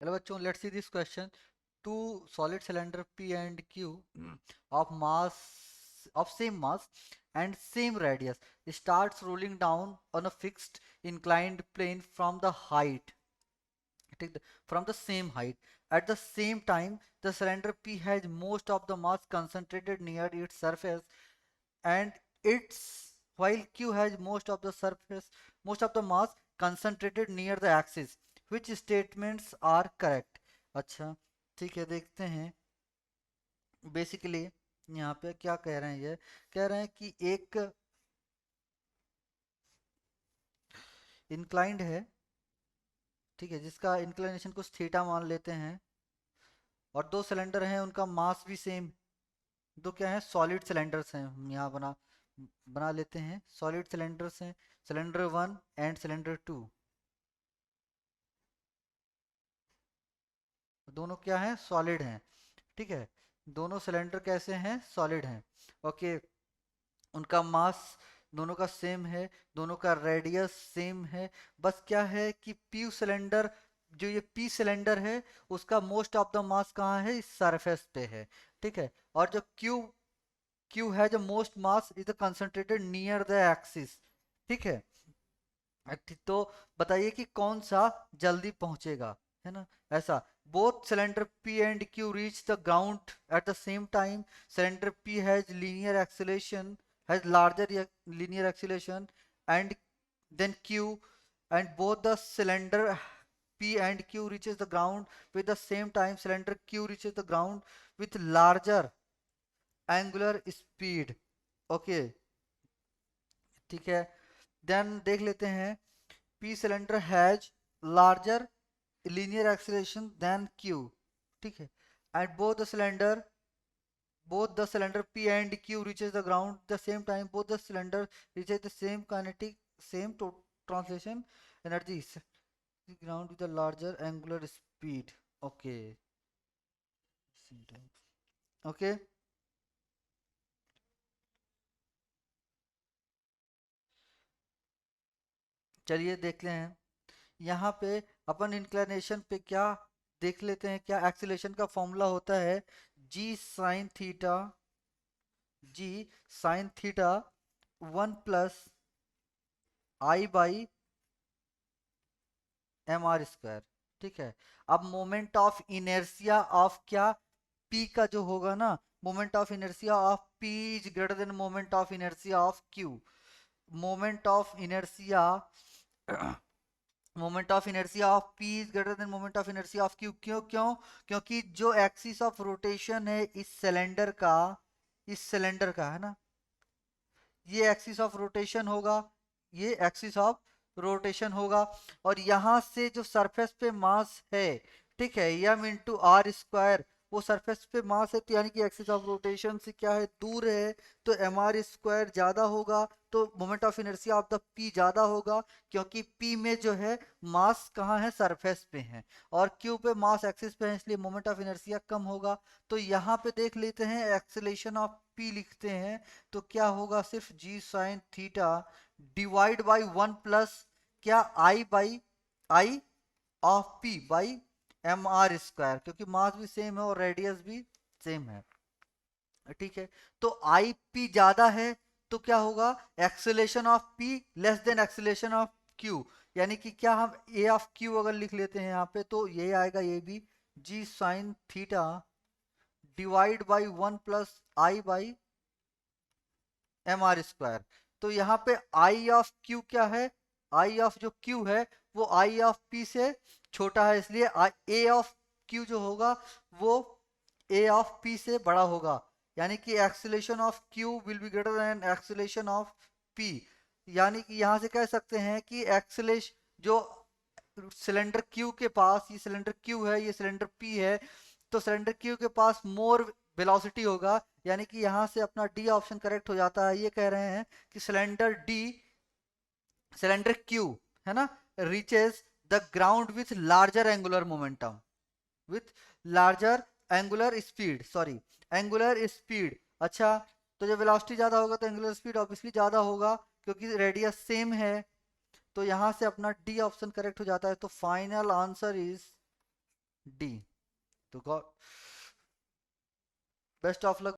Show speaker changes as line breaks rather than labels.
Hello बच्चों, let's see this question. Two solid cylinder P and Q of mass of same mass and same radius starts rolling down on a fixed inclined plane from the height. From the same height. At the same time, the cylinder P has most of the mass concentrated near its surface, and its while Q has most of the mass concentrated near the axis. Which statements are correct? अच्छा, ठीक है, देखते हैं. Basically यहाँ पे क्या कह रहे हैं, ये कह रहे हैं कि एक इंक्लाइंड है, ठीक है, जिसका इंक्लिनेशन कुछ थीटा मान लेते हैं, और दो सिलेंडर हैं, उनका मास भी सेम. दो क्या है, सॉलिड सिलेंडर्स हैं. हम यहाँ बना बना लेते हैं. सॉलिड सिलेंडर्स हैं, cylinder one and cylinder two. दोनों क्या हैं, सॉलिड हैं. ठीक है, दोनों सिलेंडर कैसे हैं, सॉलिड हैं. ओके. उनका मास दोनों का सेम है, दोनों का रेडियस सेम है. बस क्या है कि पी सिलेंडर, जो ये पी सिलेंडर है, उसका मोस्ट ऑफ द मास कहाँ है, इस सरफेस पे है. ठीक है. और जो क्यू क्यू है, जो most mass is concentrated near the axis. ठीक है. तो बताइए कि कौन सा जल्दी पहुंचेगा, है ना, ऐसा. Both cylinder P and Q reach the ground at the same time. Cylinder P has linear acceleration, has larger linear acceleration and then Q, and both the cylinder P and Q reaches the ground with the same time. Cylinder Q reaches the ground with larger angular speed. Okay, ठीक है. Then देख लेते हैं. P cylinder has larger linear acceleration than Q. ठीक है. And both the cylinder P and Q reaches the ground the same time. Both the cylinder reaches the same kinetic, same translation energy. The ground with a larger angular speed. Okay. Okay. चलिए देखते हैं. यहाँ पे अपन inclination पे क्या देख लेते हैं. क्या एक्सीलरेशन का फॉर्मूला होता है, जी साइन थीटा 1 + I/m r². ठीक है. अब मोमेंट ऑफ इनर्शिया ऑफ क्या, P का जो होगा ना, moment of inertia of P is greater than moment of inertia of Q. Moment of inertia moment of inertia of P is greater than moment of inertia of Q. क्यों क्यों क्योंकि जो axis of rotation है इस cylinder का है ना, ये एक्सिस ऑफ रोटेशन होगा, ये एक्सिस ऑफ रोटेशन होगा. और यहां से जो सरफेस पे मास है, ठीक है, m × r², वो सरफेस पे मास है, तो यानी कि एक्सिस ऑफ रोटेशन से क्या है, दूर है, तो mr² ज्यादा होगा. तो moment of inertia of the p ज्यादा होगा, क्योंकि p में जो है मास कहाँ है, सरफेस पे है, और q पे मास एक्सिस पे है, इसलिए मोमेंट ऑफ इनर्शिया कम होगा. तो यहाँ पे देख लेते हैं, एक्सेलेरेशन ऑफ p लिखते हैं, तो क्या होगा, सिर्फ जी साइन थीटा डिवाइड बाई 1 + क्या, आई ऑफ पी बाई mr², क्योंकि मास भी सेम है और रेडियस भी सेम है. ठीक है. तो आई पी ज्यादा है, तो क्या होगा, acceleration of P less than acceleration of Q. यानी कि क्या, हम ए ऑफ क्यू अगर लिख लेते हैं यहाँ पे, तो ये आएगा, ये भी G sine theta divide by 1 + I/m r². तो यहाँ पे आई ऑफ क्यू क्या है, आई ऑफ जो क्यू है वो आई ऑफ पी से छोटा है, इसलिए ए ऑफ क्यू जो होगा वो ए ऑफ पी से बड़ा होगा. यानी कि acceleration of Q will be greater than acceleration of P. यानी कि यहाँ से कह सकते हैं कि एक्सीलरेशन जो सिलेंडर क्यू के पास, ये सिलेंडर क्यू है, ये सिलेंडर पी है, तो सिलेंडर क्यू के पास मोर वेलोसिटी होगा. यानी कि यहाँ से अपना डी ऑप्शन करेक्ट हो जाता है. ये कह रहे हैं कि सिलेंडर क्यू, है ना, reaches the ground with larger angular momentum, with larger angular speed. अच्छा, तो जब वेलोसिटी ज्यादा होगा तो एंगुलर स्पीड ऑब्वियसली ज्यादा होगा, क्योंकि रेडियस सेम है. तो यहां से अपना डी ऑप्शन करेक्ट हो जाता है. तो फाइनल आंसर इज तो गॉड बेस्ट ऑफ लक।